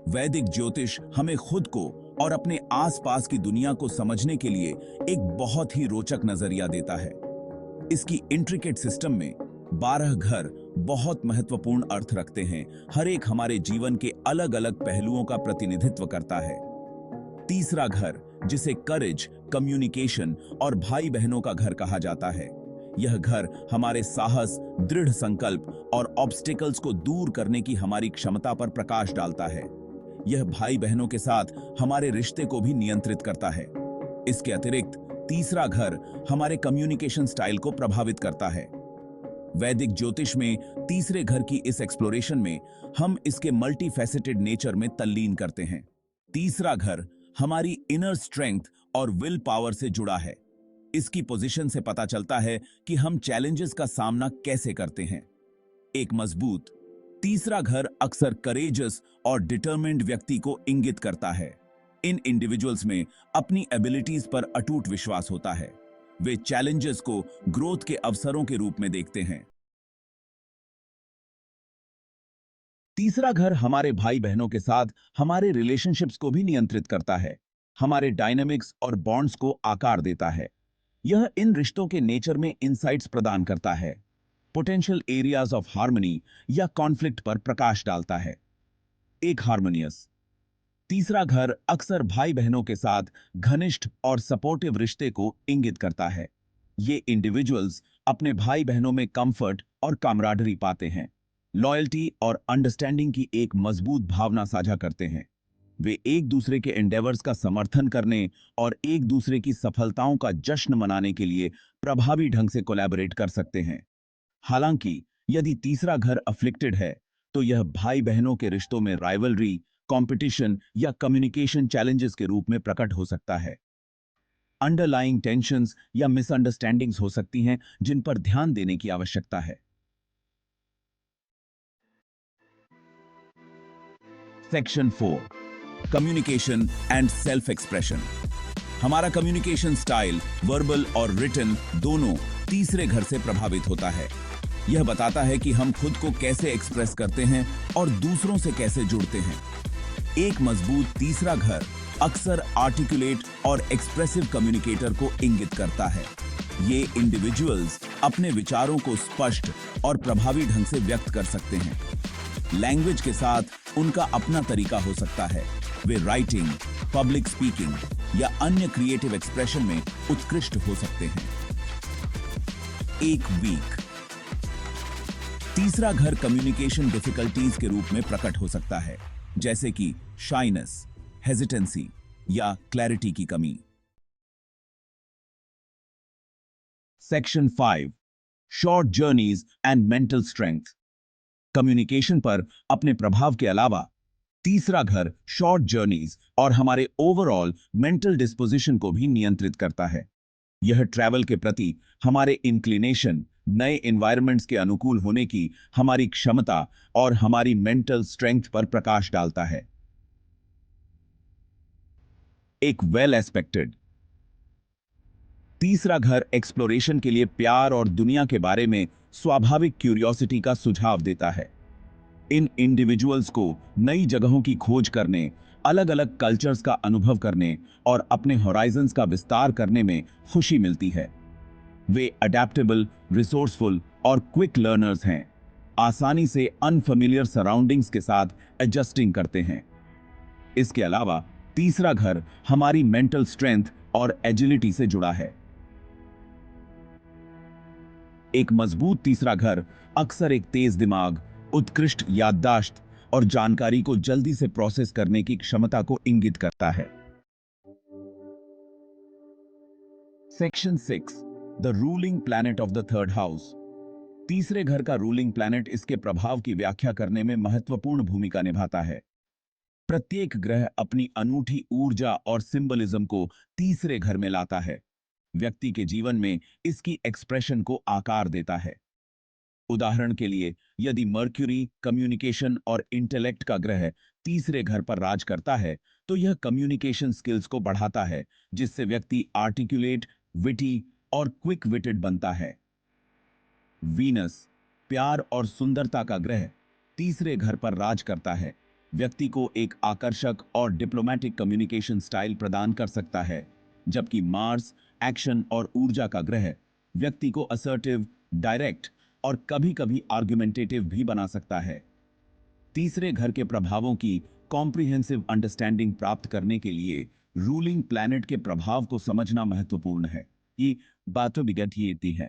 वैदिक ज्योतिष हमें खुद को और अपने आसपास की दुनिया को समझने के लिए एक बहुत ही रोचक नजरिया देता है। इसकी इंट्रिकेट सिस्टम में 12 घर बहुत महत्वपूर्ण अर्थ रखते हैं। हर एक हमारे जीवन के अलग अलग पहलुओं का प्रतिनिधित्व करता है। तीसरा घर, जिसे करेज, कम्युनिकेशन और भाई बहनों का घर कहा जाता है, यह घर हमारे साहस, दृढ़ संकल्प और ऑब्स्टिकल्स को दूर करने की हमारी क्षमता पर प्रकाश डालता है। यह भाई बहनों के साथ हमारे रिश्ते को भी नियंत्रित करता है। इसके अतिरिक्त तीसरा घर हमारे कम्युनिकेशन स्टाइल को प्रभावित करता है। वैदिक ज्योतिष में तीसरे घर की इस एक्सप्लोरेशन में हम इसके मल्टीफेसेटेड नेचर में तल्लीन करते हैं। तीसरा घर हमारी इनर स्ट्रेंथ और विल पावर से जुड़ा है। इसकी पोजीशन से पता चलता है कि हम चैलेंजेस का सामना कैसे करते हैं। एक मजबूत तीसरा घर अक्सर करेजस और डिटरमिन्ड व्यक्ति को इंगित करता है। इन इंडिविजुअल्स में अपनी एबिलिटीज पर अटूट विश्वास होता है। वे चैलेंजेस को ग्रोथ के अवसरों के रूप में देखते हैं। तीसरा घर हमारे भाई बहनों के साथ हमारे रिलेशनशिप्स को भी नियंत्रित करता है, हमारे डायनामिक्स और बॉन्ड्स को आकार देता है। यह इन रिश्तों के नेचर में इनसाइट्स प्रदान करता है, पोटेंशियल एरियाज ऑफ हार्मनी या कॉन्फ्लिक्ट पर प्रकाश डालता है। एक हार्मोनियस तीसरा घर अक्सर भाई बहनों के साथ घनिष्ठ और सपोर्टिव रिश्ते को इंगित करता है। ये इंडिविजुअल्स अपने भाई बहनों में कंफर्ट और कामराडरी पाते हैं, लॉयल्टी और अंडरस्टैंडिंग की एक मजबूत भावना साझा करते हैं। वे एक दूसरे के एंडेवर्स का समर्थन करने और एक दूसरे की सफलताओं का जश्न मनाने के लिए प्रभावी ढंग से कोलैबोरेट कर सकते हैं। हालांकि यदि तीसरा घर अफ्लिक्टेड है, तो यह भाई बहनों के रिश्तों में राइवलरी, कंपटीशन या कम्युनिकेशन चैलेंजेस के रूप में प्रकट हो सकता है। अंडरलाइंग टेंशंस या मिसअंडरस्टैंडिंग्स हो सकती हैं, जिन पर ध्यान देने की आवश्यकता है। Section 4, communication and self expression. हमारा कम्युनिकेशन स्टाइल, वर्बल और रिटन दोनों तीसरे घर से प्रभावित होता है। यह बताता है कि हम खुद को कैसे एक्सप्रेस करते हैं और दूसरों से कैसे जुड़ते हैं। एक मजबूत तीसरा घर अक्सर आर्टिकुलेट और एक्सप्रेसिव कम्युनिकेटर को इंगित करता है। ये इंडिविजुअल्स अपने विचारों को स्पष्ट और प्रभावी ढंग से व्यक्त कर सकते हैं। लैंग्वेज के साथ उनका अपना तरीका हो सकता है। वे राइटिंग, पब्लिक स्पीकिंग या अन्य क्रिएटिव एक्सप्रेशन में उत्कृष्ट हो सकते हैं। एक वीक तीसरा घर कम्युनिकेशन डिफिकल्टीज के रूप में प्रकट हो सकता है, जैसे कि शाइनेस, हेजिटेंसी या क्लैरिटी की कमी। Section 5, short journeys and mental strength. Communication पर अपने प्रभाव के अलावा तीसरा घर शॉर्ट जर्नीज और हमारे ओवरऑल मेंटल डिस्पोजिशन को भी नियंत्रित करता है। यह ट्रैवल के प्रति हमारे इंक्लिनेशन, नए एनवायरनमेंट्स के अनुकूल होने की हमारी क्षमता और हमारी मेंटल स्ट्रेंथ पर प्रकाश डालता है। एक वेल एस्पेक्टेड तीसरा घर एक्सप्लोरेशन के लिए प्यार और दुनिया के बारे में स्वाभाविक क्यूरियोसिटी का सुझाव देता है। इन इंडिविजुअल्स को नई जगहों की खोज करने, अलग अलग कल्चर्स का अनुभव करने और अपने होराइजन्स का विस्तार करने में खुशी मिलती है। वे अडेप्टेबल, रिसोर्सफुल और क्विक लर्नर्स हैं, आसानी से अनफेमिलियर सराउंडिंग्स के साथ एडजस्टिंग करते हैं। इसके अलावा तीसरा घर हमारी मेंटल स्ट्रेंथ और एजिलिटी से जुड़ा है। एक मजबूत तीसरा घर अक्सर एक तेज दिमाग, उत्कृष्ट याददाश्त और जानकारी को जल्दी से प्रोसेस करने की क्षमता को इंगित करता है। Section 6, the ruling planet of the third house. तीसरे घर का रूलिंग प्लैनेट इसके प्रभाव की व्याख्या करने में महत्वपूर्ण भूमिका निभाता है। प्रत्येक ग्रह अपनी अनूठी ऊर्जा और सिंबलिज्म को तीसरे घर में लाता है। व्यक्ति के जीवन में इसकी एक्सप्रेशन को आकार देता है। उदाहरण के लिए, यदि मर्क्यूरी कम्युनिकेशन और इंटेलेक्ट का ग्रह तीसरे घर पर राज करता है, तो यह कम्युनिकेशन स्किल्स को बढ़ाता है, जिससे व्यक्ति आर्टिकुलेट, विटी और क्विक विटेड बनता है। वीनस प्यार और सुंदरता का ग्रह तीसरे घर पर राज करता है। व्यक्ति को एक आकर्षक और डिप्लोमेटिक कम्युनिकेशन स्टाइल प्रदान कर सकता है, जबकि मार्स एक्शन और ऊर्जा का ग्रह व्यक्ति को असर्टिव, डायरेक्ट और कभी-कभी आर्गुमेंटेटिव भी बना सकता है। तीसरे घर के प्रभावों की कॉम्प्रिहेंसिव अंडरस्टैंडिंग प्राप्त करने के लिए रूलिंग प्लैनेट के प्रभाव को समझना महत्वपूर्ण है। ये बातें बिगड़ती है